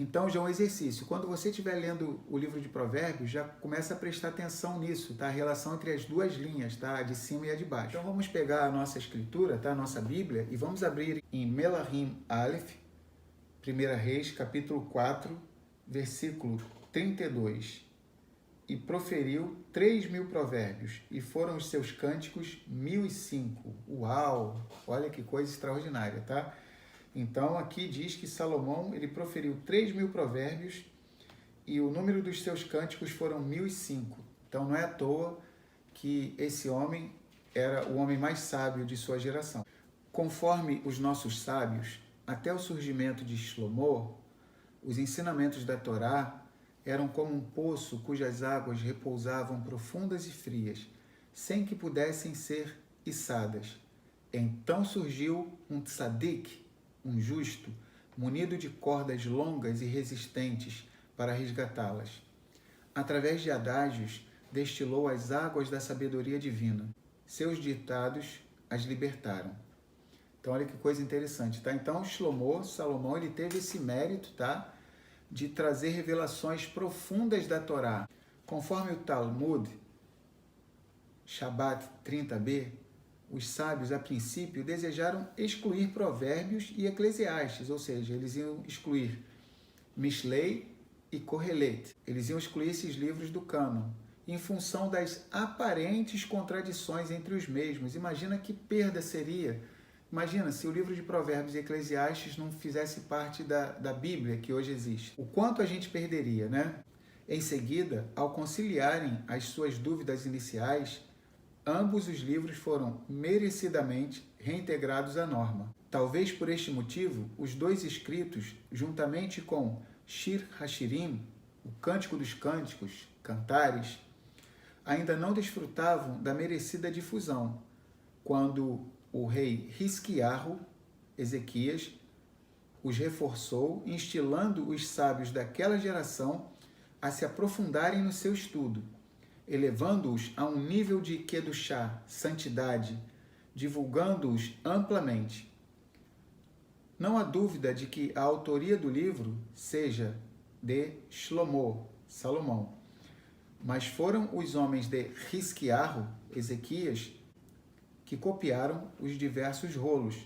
Então já é um exercício. Quando você estiver lendo o livro de Provérbios, já começa a prestar atenção nisso, tá? A relação entre as duas linhas, tá? A de cima e a de baixo. Então vamos pegar a nossa escritura, tá? A nossa Bíblia, e vamos abrir em Melahim Aleph, 1 Reis, capítulo 4, versículo 32. E proferiu 3.000 provérbios, e foram os seus cânticos 1.005. Uau! Olha que coisa extraordinária, tá? Então, aqui diz que Salomão, ele proferiu 3.000 provérbios, e o número dos seus cânticos foram 1.005. Então, não é à toa que esse homem era o homem mais sábio de sua geração. Conforme os nossos sábios, até o surgimento de Shlomo, os ensinamentos da Torá eram como um poço cujas águas repousavam profundas e frias, sem que pudessem ser içadas. Então surgiu um tzadik, um justo, munido de cordas longas e resistentes para resgatá-las. Através de adágios, destilou as águas da sabedoria divina. Seus ditados as libertaram. Então, olha que coisa interessante, tá? Então, Salomão, ele teve esse mérito, tá? De trazer revelações profundas da Torá. Conforme o Talmud, Shabbat 30b, os sábios, a princípio, desejaram excluir Provérbios e Eclesiastes, ou seja, eles iam excluir Mishlei e Kohelet. Eles iam excluir esses livros do cânon, em função das aparentes contradições entre os mesmos. Imagina que perda seria. Imagina se o livro de Provérbios e Eclesiastes não fizesse parte da Bíblia que hoje existe. O quanto a gente perderia, né? Em seguida, ao conciliarem as suas dúvidas iniciais, ambos os livros foram merecidamente reintegrados à norma. Talvez por este motivo, os dois escritos, juntamente com Shir Hashirim, o Cântico dos Cânticos, Cantares, ainda não desfrutavam da merecida difusão, quando o rei Hisquiarro, Ezequias, os reforçou, instilando os sábios daquela geração a se aprofundarem no seu estudo, elevando-os a um nível de Kedushá, santidade, divulgando-os amplamente. Não há dúvida de que a autoria do livro seja de Shlomo, Salomão, mas foram os homens de Hisquiarro, Ezequias, que copiaram os diversos rolos,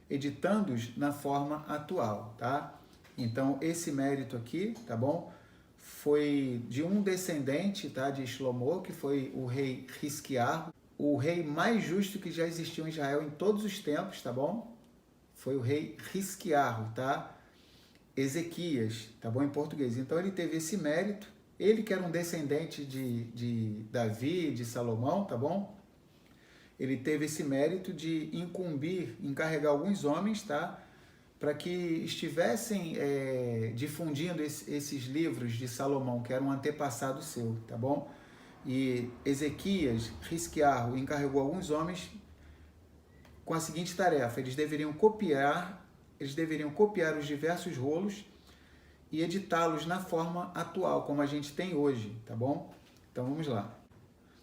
editando-os na forma atual, tá? Então, esse mérito aqui, tá bom? Foi de um descendente, tá, de Shlomo, que foi o rei Hisquiarro, o rei mais justo que já existiu em Israel em todos os tempos, tá bom? Foi o rei Hisquiarro, tá? Ezequias, tá bom? Em português. Então, ele teve esse mérito, ele que era um descendente de Davi, de Salomão, tá bom? Ele teve esse mérito de encarregar alguns homens, tá? Para que estivessem difundindo esses livros de Salomão, que eram um antepassado seu, tá bom? E Ezequias, Hisquiarro, encarregou alguns homens com a seguinte tarefa: eles deveriam copiar os diversos rolos e editá-los na forma atual, como a gente tem hoje, tá bom? Então vamos lá.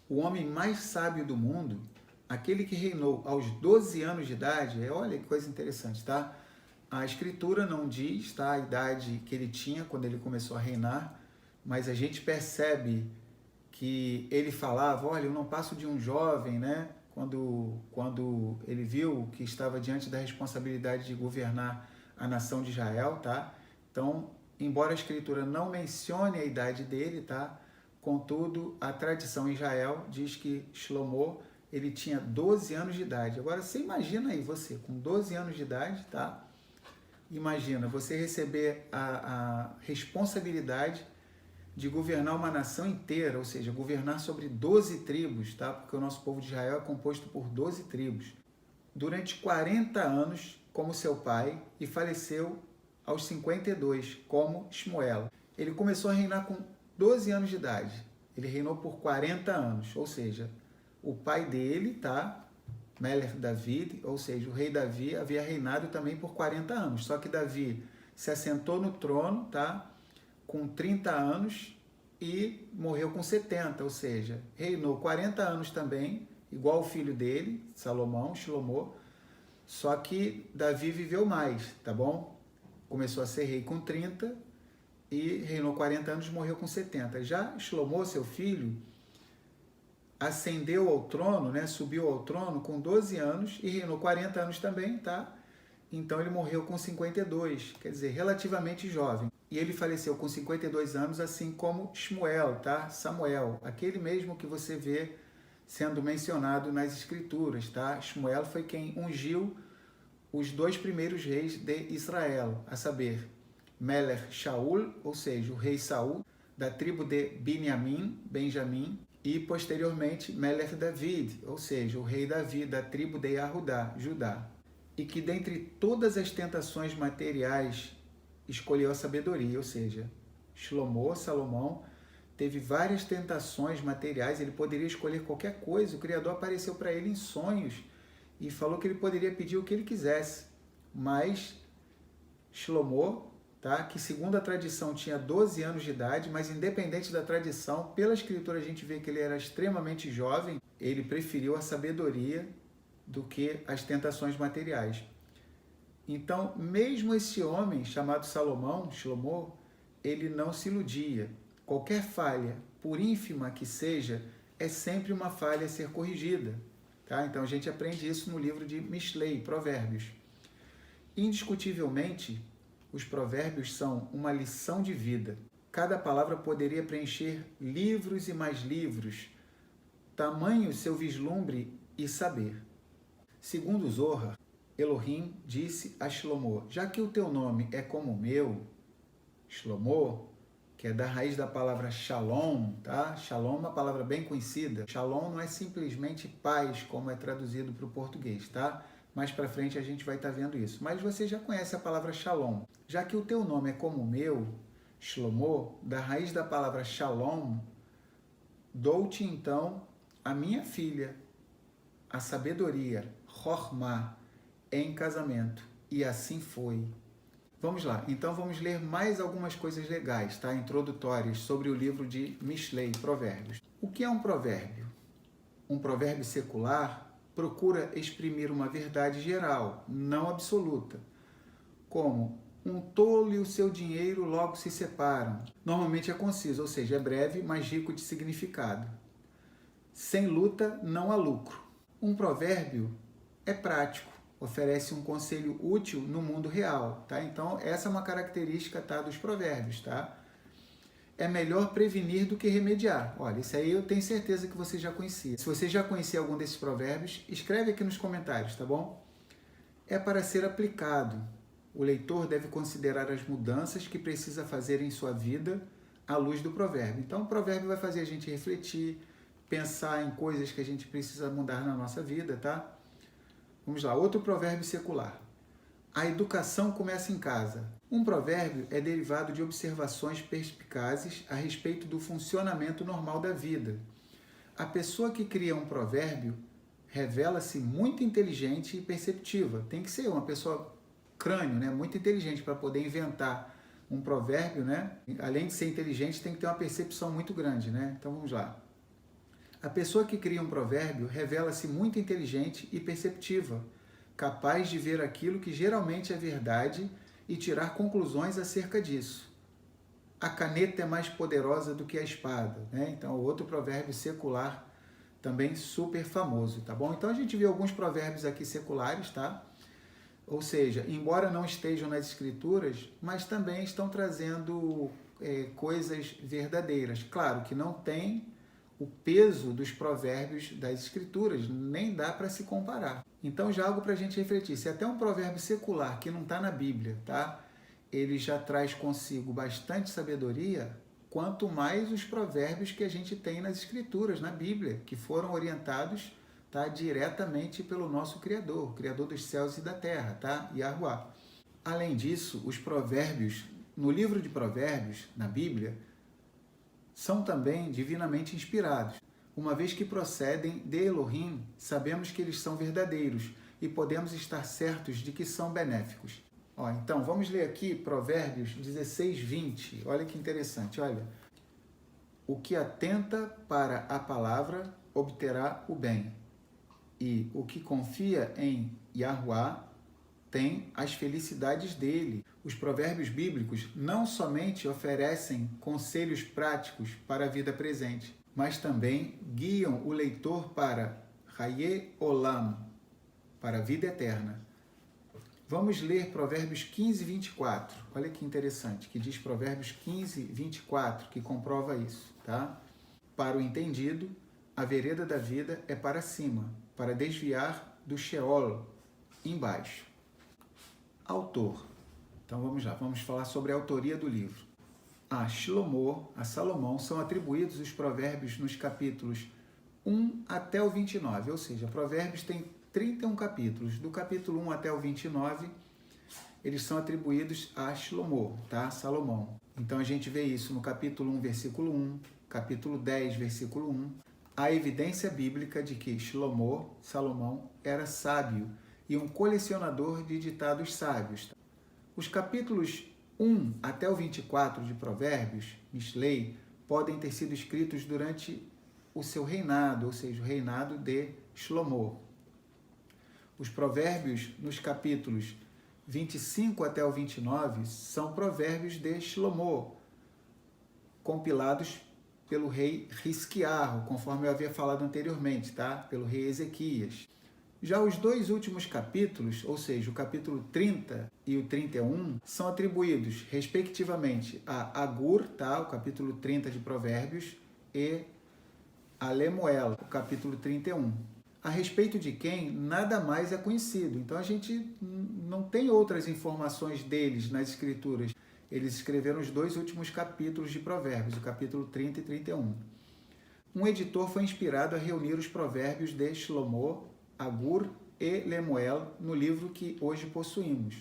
O homem mais sábio do mundo, aquele que reinou aos 12 anos de idade, olha que coisa interessante, tá? A escritura não diz, tá, a idade que ele tinha quando ele começou a reinar, mas a gente percebe que ele falava, olha, eu não passo de um jovem, né? Quando ele viu que estava diante da responsabilidade de governar a nação de Israel, tá? Então, embora a escritura não mencione a idade dele, tá? Contudo, a tradição em Israel diz que Shlomo, ele tinha 12 anos de idade. Agora, você imagina aí, você com 12 anos de idade, tá? Imagina você receber a responsabilidade de governar uma nação inteira, ou seja, governar sobre 12 tribos, tá? Porque o nosso povo de Israel é composto por 12 tribos. Durante 40 anos, como seu pai, e faleceu aos 52, como Shmuel. Ele começou a reinar com 12 anos de idade. Ele reinou por 40 anos, ou seja, o pai dele, tá? Melech David, ou seja, o rei Davi havia reinado também por 40 anos. Só que Davi se assentou no trono, tá? Com 30 anos e morreu com 70, ou seja, reinou 40 anos também, igual o filho dele, Salomão, Shlomo, só que Davi viveu mais, tá bom? Começou a ser rei com 30 e reinou 40 anos, morreu com 70. Já Shlomo, seu filho, ascendeu ao trono, né, subiu ao trono com 12 anos e reinou 40 anos também, tá? Então ele morreu com 52, quer dizer, relativamente jovem. E ele faleceu com 52 anos, assim como Shmuel, tá? Samuel, aquele mesmo que você vê sendo mencionado nas escrituras, tá? Shmuel foi quem ungiu os 2 primeiros reis de Israel, a saber, Melech Shaul, ou seja, o rei Saul, da tribo de Benjamim, e posteriormente Melech David, ou seja, o rei Davi, da tribo de Yahudá, Judá. E que dentre todas as tentações materiais escolheu a sabedoria, ou seja, Shlomo, Salomão, teve várias tentações materiais, ele poderia escolher qualquer coisa, o Criador apareceu para ele em sonhos e falou que ele poderia pedir o que ele quisesse, mas Shlomo, tá, que segundo a tradição tinha 12 anos de idade, mas independente da tradição, pela escritura a gente vê que ele era extremamente jovem, ele preferiu a sabedoria do que as tentações materiais. Então, mesmo esse homem chamado Salomão, Shlomo, ele não se iludia. Qualquer falha, por ínfima que seja, é sempre uma falha a ser corrigida. Tá? Então, a gente aprende isso no livro de Mishlei, Provérbios. Indiscutivelmente, os provérbios são uma lição de vida. Cada palavra poderia preencher livros e mais livros, tamanho seu vislumbre e saber. Segundo Zohar, Elohim disse a Shlomo, já que o teu nome é como o meu, Shlomo, que é da raiz da palavra Shalom, tá? Shalom é uma palavra bem conhecida. Shalom não é simplesmente paz, como é traduzido para o português, tá? Mais para frente a gente vai estar vendo isso. Mas você já conhece a palavra Shalom. Já que o teu nome é como o meu, Shlomo, da raiz da palavra Shalom, dou-te então a minha filha, a sabedoria, Chokhmah, em casamento. E assim foi. Vamos lá, então vamos ler mais algumas coisas legais, tá? Introdutórias sobre o livro de Mishlei, Provérbios. O que é um provérbio? Um provérbio secular procura exprimir uma verdade geral, não absoluta, como um tolo e o seu dinheiro logo se separam. Normalmente é conciso, ou seja, é breve, mas rico de significado. Sem luta não há lucro. Um provérbio é prático, oferece um conselho útil no mundo real, tá? Então, essa é uma característica, tá, dos provérbios, tá? É melhor prevenir do que remediar. Olha, isso aí eu tenho certeza que você já conhecia. Se você já conhecia algum desses provérbios, escreve aqui nos comentários, tá bom? É para ser aplicado. O leitor deve considerar as mudanças que precisa fazer em sua vida à luz do provérbio. Então, o provérbio vai fazer a gente refletir, pensar em coisas que a gente precisa mudar na nossa vida, tá? Vamos lá, outro provérbio secular. A educação começa em casa. Um provérbio é derivado de observações perspicazes a respeito do funcionamento normal da vida. A pessoa que cria um provérbio revela-se muito inteligente e perceptiva. Tem que ser uma pessoa crânio, né? Muito inteligente para poder inventar um provérbio, né? Além de ser inteligente, tem que ter uma percepção muito grande, né? Então vamos lá. A pessoa que cria um provérbio revela-se muito inteligente e perceptiva, capaz de ver aquilo que geralmente é verdade e tirar conclusões acerca disso. A caneta é mais poderosa do que a espada, né? Então, outro provérbio secular também super famoso, tá bom? Então, a gente viu alguns provérbios aqui seculares, tá? Ou seja, embora não estejam nas escrituras, mas também estão trazendo coisas verdadeiras. Claro que não tem o peso dos provérbios das escrituras, nem dá para se comparar. Então já algo para a gente refletir, se até um provérbio secular que não está na Bíblia, tá? Ele já traz consigo bastante sabedoria, quanto mais os provérbios que a gente tem nas escrituras, na Bíblia, que foram orientados, tá, diretamente pelo nosso Criador, Criador dos céus e da terra, tá? Yahuwá. Além disso, os provérbios, no livro de provérbios, na Bíblia, são também divinamente inspirados. Uma vez que procedem de Elohim, sabemos que eles são verdadeiros e podemos estar certos de que são benéficos. Então, vamos ler aqui Provérbios 16, 20. Olha que interessante, olha. O que atenta para a palavra obterá o bem, e o que confia em Yahuwá tem as felicidades dele. Os provérbios bíblicos não somente oferecem conselhos práticos para a vida presente, mas também guiam o leitor para Haye Olam, para a vida eterna. Vamos ler Provérbios 15, 24. Olha que interessante, que diz Provérbios 15, 24, que comprova isso, tá? Para o entendido, a vereda da vida é para cima, para desviar do Sheol, embaixo. Autor. Então vamos lá, vamos falar sobre a autoria do livro. A Shlomo, a Salomão, são atribuídos os provérbios nos capítulos 1 até o 29, ou seja, Provérbios tem 31 capítulos. Do capítulo 1 até o 29, eles são atribuídos a Shlomo, tá? Salomão. Então a gente vê isso no capítulo 1, versículo 1, capítulo 10, versículo 1. A evidência bíblica de que Shlomo, Salomão, era sábio e um colecionador de ditados sábios. Os capítulos 1 até o 24 de Provérbios, Mishlei, podem ter sido escritos durante o seu reinado, ou seja, o reinado de Shlomo. Os provérbios nos capítulos 25 até o 29 são provérbios de Shlomo, compilados pelo rei Hizquiarro, conforme eu havia falado anteriormente, tá? Pelo rei Ezequias. Já os dois últimos capítulos, ou seja, o capítulo 30 e o 31, são atribuídos, respectivamente, a Agur, tá? O capítulo 30 de Provérbios, e a Lemuel, o capítulo 31. A respeito de quem nada mais é conhecido. Então a gente não tem outras informações deles nas escrituras. Eles escreveram os dois últimos capítulos de Provérbios, o capítulo 30 e 31. Um editor foi inspirado a reunir os provérbios de Shlomo, Agur e Lemuel no livro que hoje possuímos.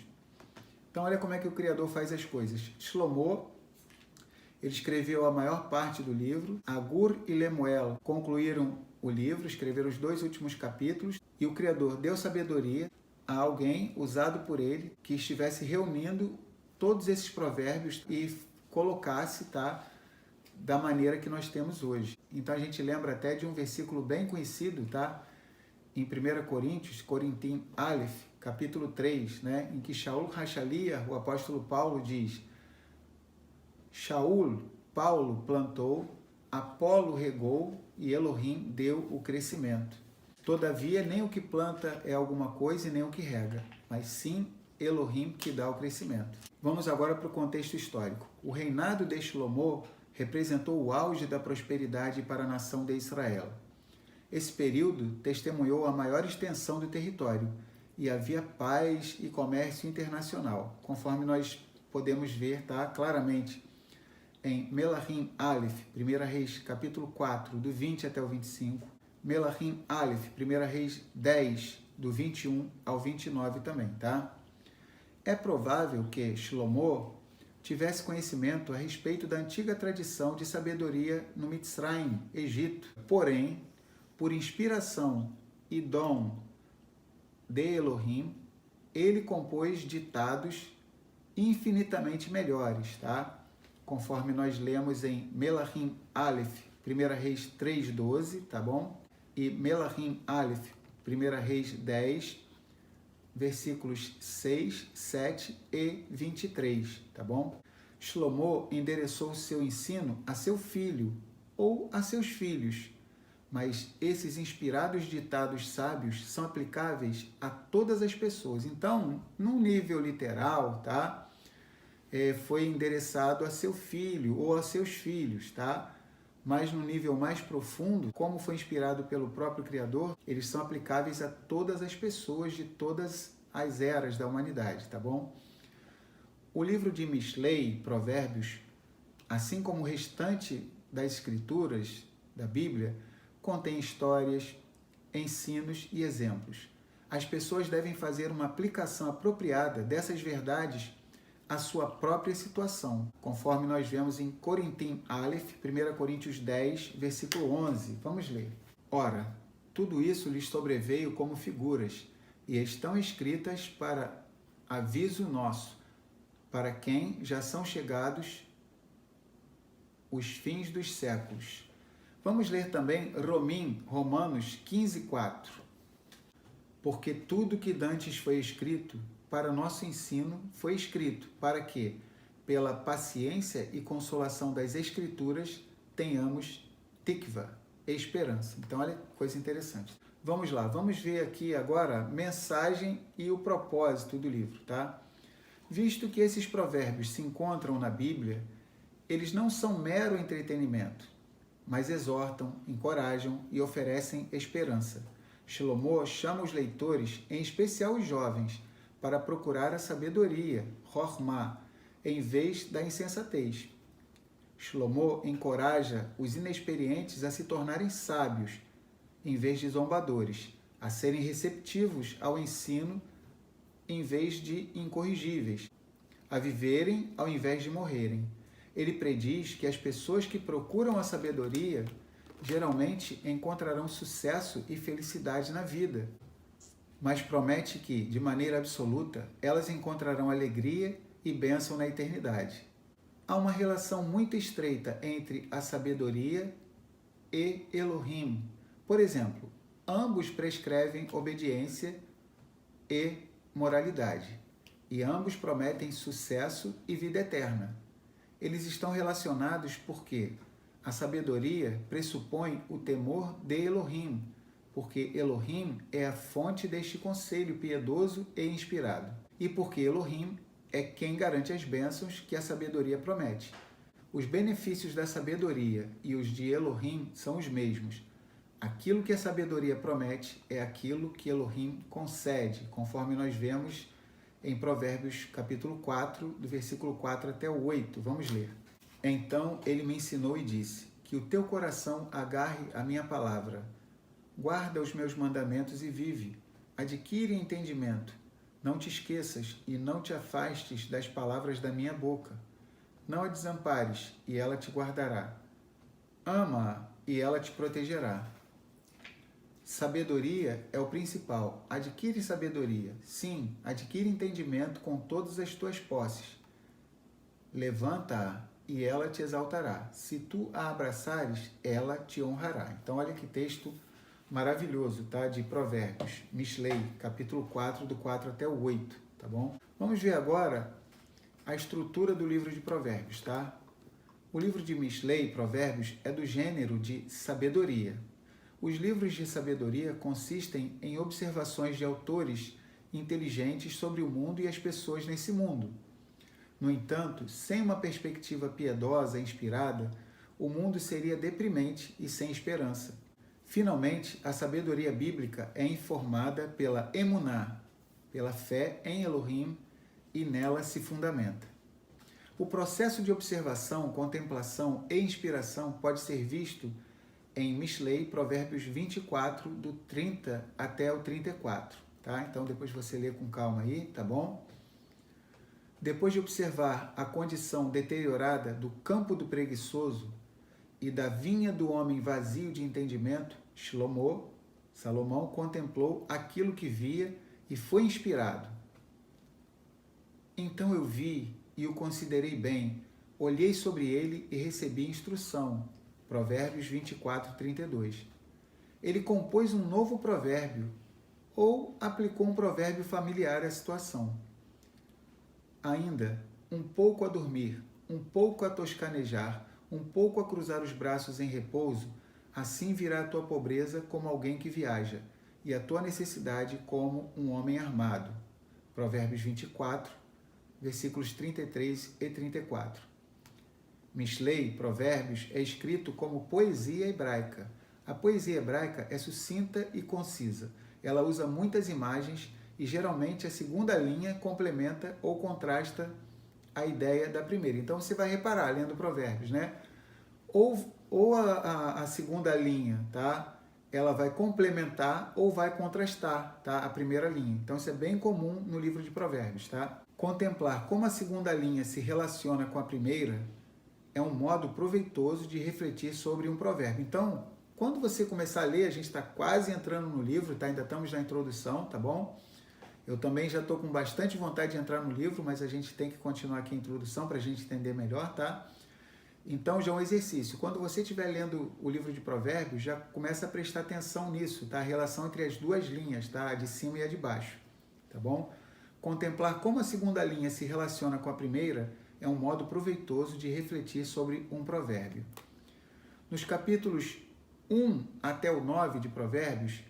Então olha como é que o Criador faz as coisas. Shlomo, ele escreveu a maior parte do livro. Agur e Lemuel concluíram o livro, escreveram os dois últimos capítulos, e o Criador deu sabedoria a alguém usado por ele que estivesse reunindo todos esses provérbios e colocasse, tá, da maneira que nós temos hoje. Então a gente lembra até de um versículo bem conhecido, tá? Em 1 Coríntios, Corintim Aleph, capítulo 3, né? Em que Shaul Hashaliah, o apóstolo Paulo, diz: Shaul, Paulo, plantou, Apolo regou e Elohim deu o crescimento. Todavia, nem o que planta é alguma coisa e nem o que rega, mas sim Elohim que dá o crescimento. Vamos agora para o contexto histórico. O reinado de Shlomo representou o auge da prosperidade para a nação de Israel. Esse período testemunhou a maior extensão do território e havia paz e comércio internacional, conforme nós podemos ver, tá, claramente em Melahim Aleph, 1 Reis, capítulo 4, do 20 até o 25, Melahim Aleph, 1 Reis 10, do 21 ao 29 também, tá? É provável que Shlomo tivesse conhecimento a respeito da antiga tradição de sabedoria no Mitzrayim, Egito. Porém, por inspiração e dom de Elohim, ele compôs ditados infinitamente melhores, tá? Conforme nós lemos em Melahim Aleph, 1 Reis 3:12, tá bom? E Melahim Aleph, 1 Reis 10, versículos 6, 7 e 23, tá bom? Shlomo endereçou seu ensino a seu filho ou a seus filhos, mas esses inspirados ditados sábios são aplicáveis a todas as pessoas. Então, num nível literal, tá? Foi endereçado a seu filho ou a seus filhos, tá? Mas no nível mais profundo, como foi inspirado pelo próprio Criador, eles são aplicáveis a todas as pessoas de todas as eras da humanidade, tá bom? O livro de Mishlei, Provérbios, assim como o restante das escrituras da Bíblia, contém histórias, ensinos e exemplos. As pessoas devem fazer uma aplicação apropriada dessas verdades à sua própria situação, conforme nós vemos em Corintim Aleph, 1 Coríntios 10, versículo 11. Vamos ler. Ora, tudo isso lhes sobreveio como figuras, e estão escritas para aviso nosso, para quem já são chegados os fins dos séculos. Vamos ler também Romanos 15, 4. Porque tudo que dantes foi escrito para nosso ensino foi escrito, para que, pela paciência e consolação das Escrituras, tenhamos tikva, esperança. Então, olha que coisa interessante. Vamos lá, vamos ver aqui agora a mensagem e o propósito do livro, tá? Visto que esses provérbios se encontram na Bíblia, eles não são mero entretenimento, mas exortam, encorajam e oferecem esperança. Shlomo chama os leitores, em especial os jovens, para procurar a sabedoria, Chokhmah, em vez da insensatez. Shlomo encoraja os inexperientes a se tornarem sábios, em vez de zombadores, a serem receptivos ao ensino, em vez de incorrigíveis, a viverem ao invés de morrerem. Ele prediz que as pessoas que procuram a sabedoria geralmente encontrarão sucesso e felicidade na vida, mas promete que, de maneira absoluta, elas encontrarão alegria e bênção na eternidade. Há uma relação muito estreita entre a sabedoria e Elohim. Por exemplo, ambos prescrevem obediência e moralidade, e ambos prometem sucesso e vida eterna. Eles estão relacionados porque a sabedoria pressupõe o temor de Elohim, porque Elohim é a fonte deste conselho piedoso e inspirado, e porque Elohim é quem garante as bênçãos que a sabedoria promete. Os benefícios da sabedoria e os de Elohim são os mesmos. Aquilo que a sabedoria promete é aquilo que Elohim concede, conforme nós vemos em Provérbios capítulo 4, do versículo 4 até o 8. Vamos ler. Então ele me ensinou e disse: que o teu coração agarre a minha palavra, guarda os meus mandamentos e vive, adquire entendimento. Não te esqueças e não te afastes das palavras da minha boca. Não a desampares e ela te guardará. Ama-a e ela te protegerá. Sabedoria é o principal. Adquire sabedoria. Sim, adquire entendimento com todas as tuas posses. Levanta-a e ela te exaltará. Se tu a abraçares, ela te honrará. Então, olha que texto maravilhoso, tá? De Provérbios, Mishlei, capítulo 4, do 4 até o 8, tá bom? Vamos ver agora a estrutura do livro de Provérbios, tá? O livro de Mishlei, Provérbios, é do gênero de sabedoria. Os livros de sabedoria consistem em observações de autores inteligentes sobre o mundo e as pessoas nesse mundo. No entanto, sem uma perspectiva piedosa e inspirada, o mundo seria deprimente e sem esperança. Finalmente, a sabedoria bíblica é informada pela emuná, pela fé em Elohim, e nela se fundamenta. O processo de observação, contemplação e inspiração pode ser visto em Mishlei, Provérbios 24, do 30 até o 34, tá? Então, depois você lê com calma aí, tá bom? Depois de observar a condição deteriorada do campo do preguiçoso e da vinha do homem vazio de entendimento, Salomão contemplou aquilo que via e foi inspirado. Então eu vi e o considerei bem, olhei sobre ele e recebi instrução. Provérbios 24, 32. Ele compôs um novo provérbio ou aplicou um provérbio familiar à situação. Ainda, um pouco a dormir, um pouco a toscanejar, um pouco a cruzar os braços em repouso, assim virá a tua pobreza como alguém que viaja, e a tua necessidade como um homem armado. Provérbios 24, versículos 33 e 34. Mishlei, Provérbios, é escrito como poesia hebraica. A poesia hebraica é sucinta e concisa. Ela usa muitas imagens e geralmente a segunda linha complementa ou contrasta a ideia da primeira. Então você vai reparar, lendo Provérbios, né? Ou a segunda linha, tá? Ela vai complementar ou vai contrastar, tá? A primeira linha. Então isso é bem comum no livro de Provérbios, tá? Contemplar como a segunda linha se relaciona com a primeira é um modo proveitoso de refletir sobre um provérbio. Então, quando você começar a ler, a gente está quase entrando no livro, tá? Ainda estamos na introdução, tá bom? Eu também já estou com bastante vontade de entrar no livro, mas a gente tem que continuar aqui a introdução para a gente entender melhor, tá? Então, já é um exercício. Quando você estiver lendo o livro de Provérbios, já começa a prestar atenção nisso, tá? A relação entre as duas linhas, tá? A de cima e a de baixo, tá bom? Contemplar como a segunda linha se relaciona com a primeira é um modo proveitoso de refletir sobre um provérbio. Nos capítulos 1 até o 9 de Provérbios,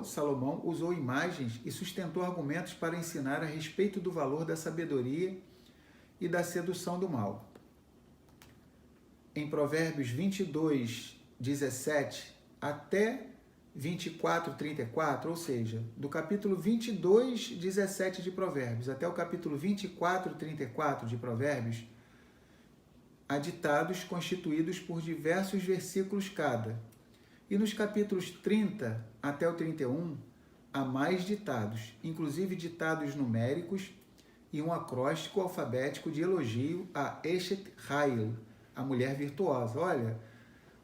Salomão usou imagens e sustentou argumentos para ensinar a respeito do valor da sabedoria e da sedução do mal. Em Provérbios 22, 17 até 24, 34, ou seja, do capítulo 22, 17 de Provérbios até o capítulo 24, 34 de Provérbios, há ditados constituídos por diversos versículos cada. E nos capítulos 30 até o 31, há mais ditados, inclusive ditados numéricos e um acróstico alfabético de elogio a Eshet Hail, a mulher virtuosa. Olha,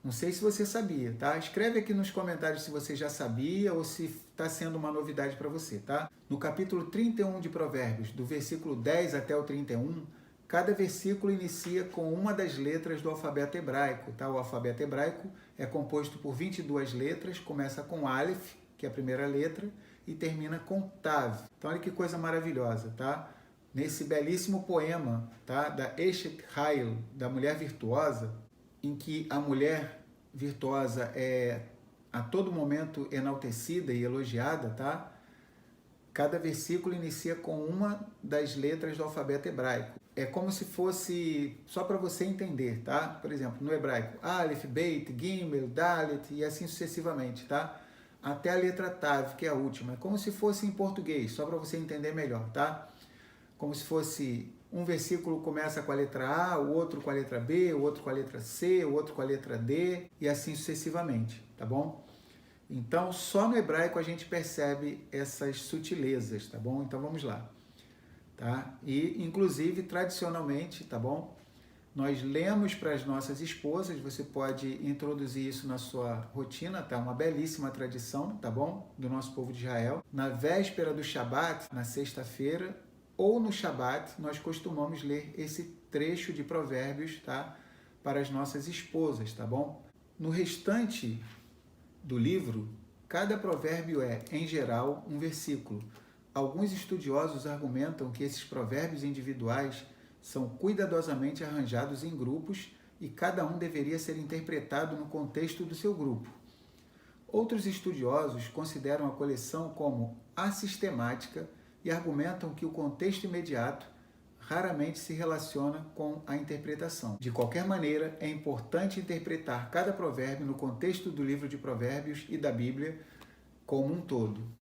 não sei se você sabia, tá? Escreve aqui nos comentários se você já sabia ou se está sendo uma novidade para você, tá? No capítulo 31 de Provérbios, do versículo 10 até o 31, cada versículo inicia com uma das letras do alfabeto hebraico, tá? O alfabeto hebraico é composto por 22 letras, começa com Aleph, que é a primeira letra, e termina com Tav. Então, olha que coisa maravilhosa, tá? Nesse belíssimo poema, tá? Da Eshet Hail, da mulher virtuosa, em que a mulher virtuosa é a todo momento enaltecida e elogiada, tá? Cada versículo inicia com uma das letras do alfabeto hebraico. É como se fosse, só para você entender, tá? Por exemplo, no hebraico, Aleph, Beit, Gimel, Dalet e assim sucessivamente, tá? Até a letra Tav, que é a última. É como se fosse em português, só para você entender melhor, tá? Como se fosse um versículo começa com a letra A, o outro com a letra B, o outro com a letra C, o outro com a letra D e assim sucessivamente, tá bom? Então, só no hebraico a gente percebe essas sutilezas, tá bom? Então, vamos lá, tá? E, inclusive, tradicionalmente, tá bom? Nós lemos para as nossas esposas, você pode introduzir isso na sua rotina, tá? Uma belíssima tradição, tá bom? Do nosso povo de Israel. Na véspera do Shabat, na sexta-feira, ou no Shabat, nós costumamos ler esse trecho de Provérbios, tá? Para as nossas esposas, tá bom? No restante do livro, cada provérbio é, em geral, um versículo. Alguns estudiosos argumentam que esses provérbios individuais são cuidadosamente arranjados em grupos e cada um deveria ser interpretado no contexto do seu grupo. Outros estudiosos consideram a coleção como assistemática e argumentam que o contexto imediato raramente se relaciona com a interpretação. De qualquer maneira, é importante interpretar cada provérbio no contexto do livro de Provérbios e da Bíblia como um todo.